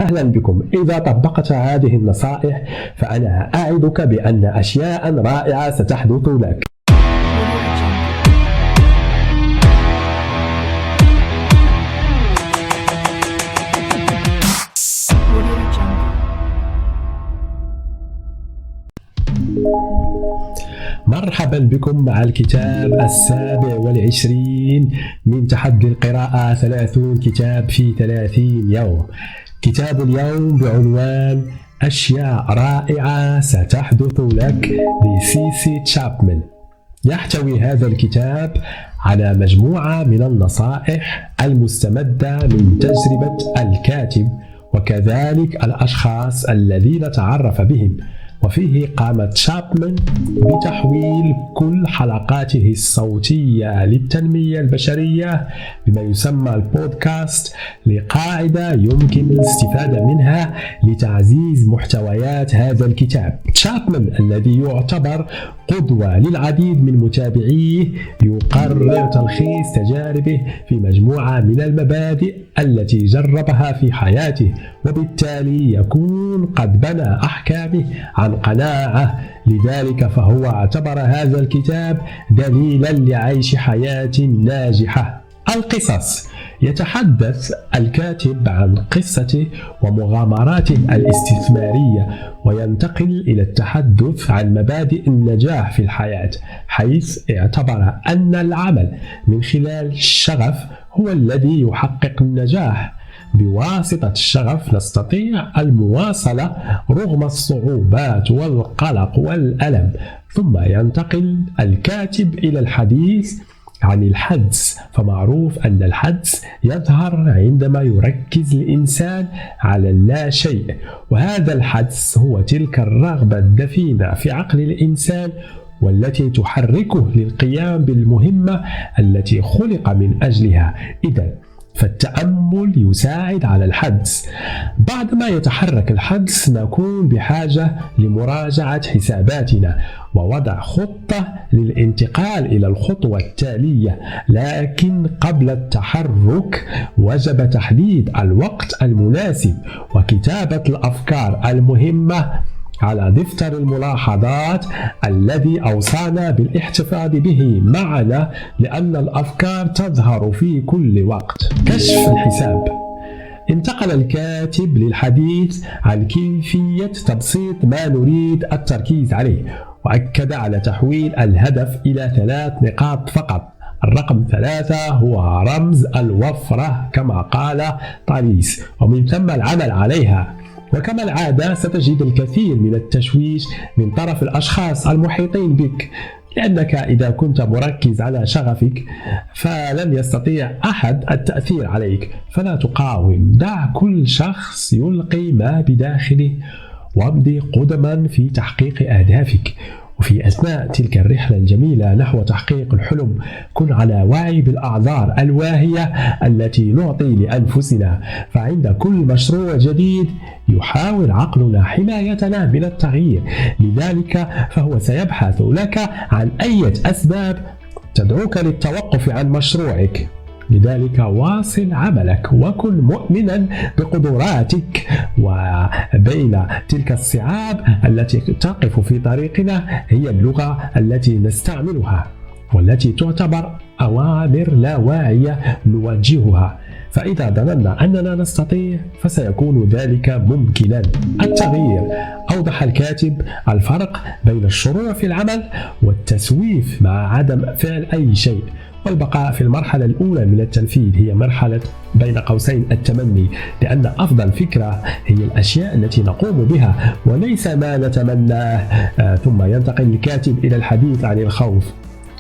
أهلا بكم. إذا طبقت هذه النصائح فأنا أعدك بأن أشياء رائعة ستحدث لك. مرحبا بكم مع الكتاب 27 من تحدي القراءة 30 كتاب في 30 يوم. كتاب اليوم بعنوان أشياء رائعة ستحدث لك لسيسي تشابمان. يحتوي هذا الكتاب على مجموعة من النصائح المستمدة من تجربة الكاتب وكذلك الأشخاص الذين تعرف بهم، وفيه قام تشابمان بتحويل كل حلقاته الصوتية للتنمية البشرية بما يسمى البودكاست لقاعدة يمكن الاستفادة منها لتعزيز محتويات هذا الكتاب. تشابمان الذي يعتبر قدوة للعديد من متابعيه يقرر تلخيص تجاربه في مجموعة من المبادئ التي جربها في حياته، وبالتالي يكون قد بنى أحكامه عن قناعة. لذلك فهو اعتبر هذا الكتاب دليلا لعيش حياة ناجحة. القصص: يتحدث الكاتب عن قصته ومغامراته الاستثمارية، وينتقل إلى التحدث عن مبادئ النجاح في الحياة، حيث اعتبر أن العمل من خلال الشغف هو الذي يحقق النجاح. بواسطة الشغف نستطيع المواصلة رغم الصعوبات والقلق والألم. ثم ينتقل الكاتب إلى الحديث عن الحدس، فمعروف أن الحدس يظهر عندما يركز الإنسان على اللا شيء، وهذا الحدس هو تلك الرغبة الدفينة في عقل الإنسان والتي تحركه للقيام بالمهمة التي خلق من أجلها. إذن فالتأمل يساعد على الحدس. بعدما يتحرك الحدس نكون بحاجة لمراجعة حساباتنا ووضع خطة للانتقال إلى الخطوة التالية، لكن قبل التحرك وجب تحديد الوقت المناسب وكتابة الأفكار المهمة على دفتر الملاحظات الذي أوصانا بالاحتفاظ به معنا، لأن الأفكار تظهر في كل وقت. كشف الحساب: انتقل الكاتب للحديث عن كيفية تبسيط ما نريد التركيز عليه، وأكد على تحويل الهدف إلى 3 نقاط فقط. الرقم 3 هو رمز الوفرة كما قال طاليس، ومن ثم العمل عليها. وكما العادة ستجد الكثير من التشويش من طرف الأشخاص المحيطين بك، لأنك إذا كنت مركز على شغفك فلن يستطيع أحد التأثير عليك، فلا تقاوم. دع كل شخص يلقي ما بداخله وامضي قدما في تحقيق أهدافك. وفي أثناء تلك الرحلة الجميلة نحو تحقيق الحلم كن على وعي بالأعذار الواهية التي نعطي لأنفسنا، فعند كل مشروع جديد يحاول عقلنا حمايتنا من التغيير، لذلك فهو سيبحث لك عن أي أسباب تدعوك للتوقف عن مشروعك. لذلك واصل عملك وكن مؤمنا بقدراتك. وبين تلك الصعاب التي تقف في طريقنا هي اللغة التي نستعملها والتي تعتبر أوامر لا واعية نوجهها، فإذا ظننا أننا نستطيع فسيكون ذلك ممكنا. التغيير: أوضح الكاتب الفرق بين الشروع في العمل والتسويف مع عدم فعل أي شيء، والبقاء في المرحلة الأولى من التنفيذ هي مرحلة بين قوسين التمني، لأن أفضل فكرة هي الأشياء التي نقوم بها وليس ما نتمناه. ثم ينتقل الكاتب إلى الحديث عن الخوف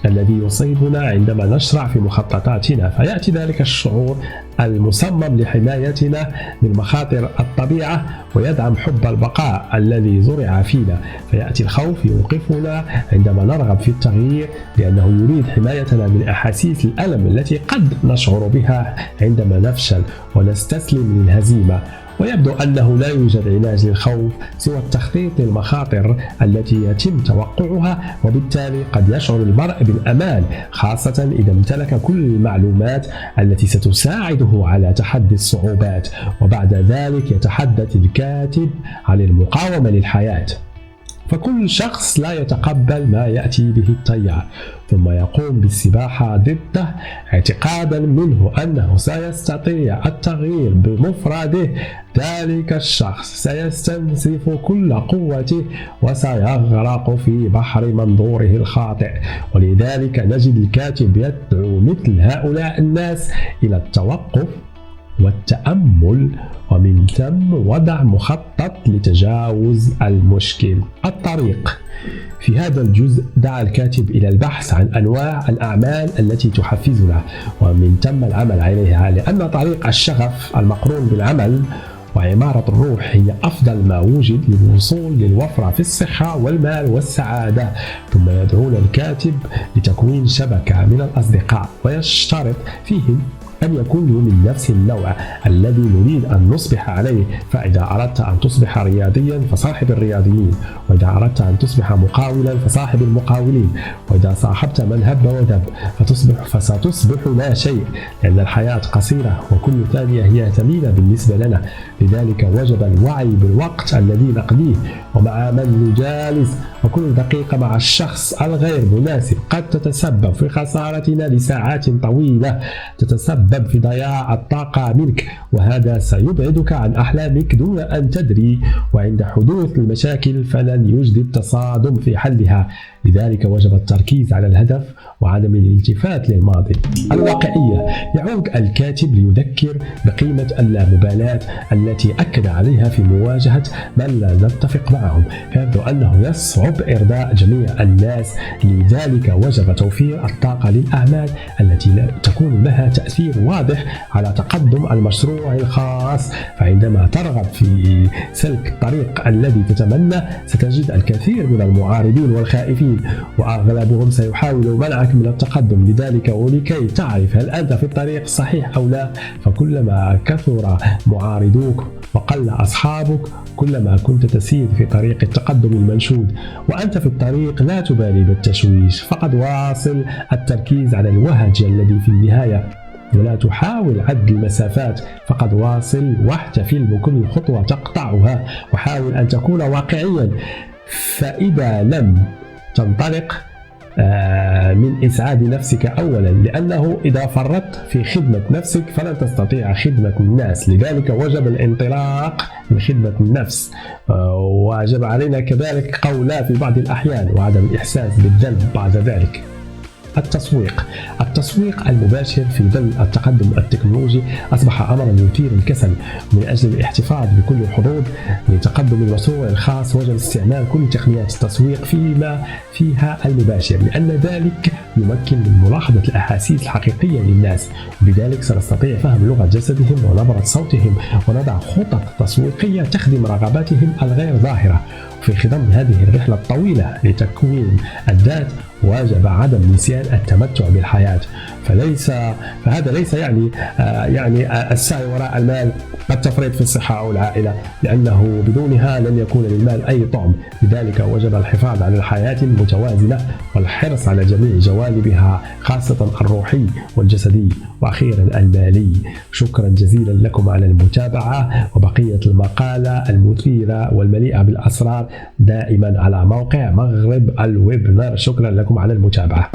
الذي يصيبنا عندما نشرع في مخططاتنا، فيأتي ذلك الشعور المصمم لحمايتنا من مخاطر الطبيعة ويدعم حب البقاء الذي زرع فينا، فيأتي الخوف يوقفنا عندما نرغب في التغيير لأنه يريد حمايتنا من أحاسيس الألم التي قد نشعر بها عندما نفشل ونستسلم للهزيمة. ويبدو أنه لا يوجد علاج للخوف سوى التخطيط للمخاطر التي يتم توقعها، وبالتالي قد يشعر المرء بالأمان خاصة إذا امتلك كل المعلومات التي ستساعده على تحدي الصعوبات. وبعد ذلك يتحدث الكاتب عن المقاومة للحياة. فكل شخص لا يتقبل ما يأتي به التيار ثم يقوم بالسباحة ضده اعتقادا منه أنه سيستطيع التغيير بمفرده، ذلك الشخص سيستنزف كل قوته وسيغرق في بحر منظوره الخاطئ. ولذلك نجد الكاتب يدعو مثل هؤلاء الناس إلى التوقف والتأمل، ومن ثم وضع مخطط لتجاوز المشكل. الطريق. في هذا الجزء دعا الكاتب إلى البحث عن أنواع الأعمال التي تحفزنا ومن ثم العمل عليها، لأن طريق الشغف المقرون بالعمل وعمارة الروح هي أفضل ما وجد للوصول للوفرة في الصحة والمال والسعادة. ثم يدعونا الكاتب لتكوين شبكة من الأصدقاء، ويشترط فيهم أن يكونوا من نفس النوع الذي نريد أن نصبح عليه. فإذا أردت أن تصبح رياضيا فصاحب الرياضيين، وإذا أردت أن تصبح مقاولا فصاحب المقاولين، وإذا صاحبت من هب ودب فستصبح لا شيء، لأن الحياة قصيرة وكل ثانية هي ثمينة بالنسبة لنا. لذلك وجب الوعي بالوقت الذي نقضيه ومع من نجالس، وكل دقيقة مع الشخص الغير مناسب قد تتسبب في خسارتنا لساعات طويلة، تتسبب في ضياع الطاقة منك، وهذا سيبعدك عن أحلامك دون أن تدري. وعند حدوث المشاكل فلن يجدي التصادم في حلها. لذلك وجب التركيز على الهدف وعدم الالتفات للماضي. الواقعية. يعود الكاتب ليذكر بقيمة اللامبالاة التي أكد عليها في مواجهة من لا نتفق معهم، فيبدو أنه يصعب إرضاء جميع الناس. لذلك وجب توفير الطاقة للأعمال التي تكون لها تأثير واضح على تقدم المشروع الخاص. فعندما ترغب في سلك الطريق الذي تتمنى ستجد الكثير من المعارضين والخائفين، وأغلبهم سيحاول منعك من التقدم. لذلك ولكي تعرف هل أنت في الطريق الصحيح أو لا، فكلما كثر معارضوك وقل أصحابك كلما كنت تسير في طريق التقدم المنشود. وأنت في الطريق لا تبالي بالتشويش، فقد واصل التركيز على الوهج الذي في النهاية، ولا تحاول عد المسافات، فقد واصل واحتفل بكل خطوة تقطعها، وحاول أن تكون واقعيا. فإذا لم تنطلق من إسعاد نفسك أولا، لأنه إذا فرطت في خدمة نفسك فلن تستطيع خدمة الناس. لذلك وجب الانطلاق من خدمة النفس، وجب علينا كذلك قولا في بعض الأحيان وعدم الإحساس بالذنب بعد ذلك. التسويق المباشر في ظل التقدم التكنولوجي أصبح أمرا يثير الكسل. من أجل الاحتفاظ بكل الحظوظ لتقدم المشروع الخاص وجب استعمال كل تقنيات التسويق فيما فيها المباشر، لأن ذلك يمكن من ملاحظة الأحاسيس الحقيقية للناس، وبذلك سنستطيع فهم لغة جسدهم ونبرة صوتهم ونضع خطط تسويقية تخدم رغباتهم الغير ظاهرة. في خضم هذه الرحلة الطويلة لتكوين الذات واجب عدم نسيان التمتع بالحياة. فهذا ليس يعني السعي وراء المال، التفريط في الصحة أو العائلة، لأنه بدونها لن يكون للمال أي طعم. لذلك وجب الحفاظ على الحياة المتوازنة والحرص على جميع جوانبها، خاصة الروحي والجسدي وأخيرا المالي. شكرا جزيلا لكم على المتابعة، وبقية المقالة المثيرة والمليئة بالأسرار دائما على موقع مغرب الويبنر. شكرا لكم على المتابعة.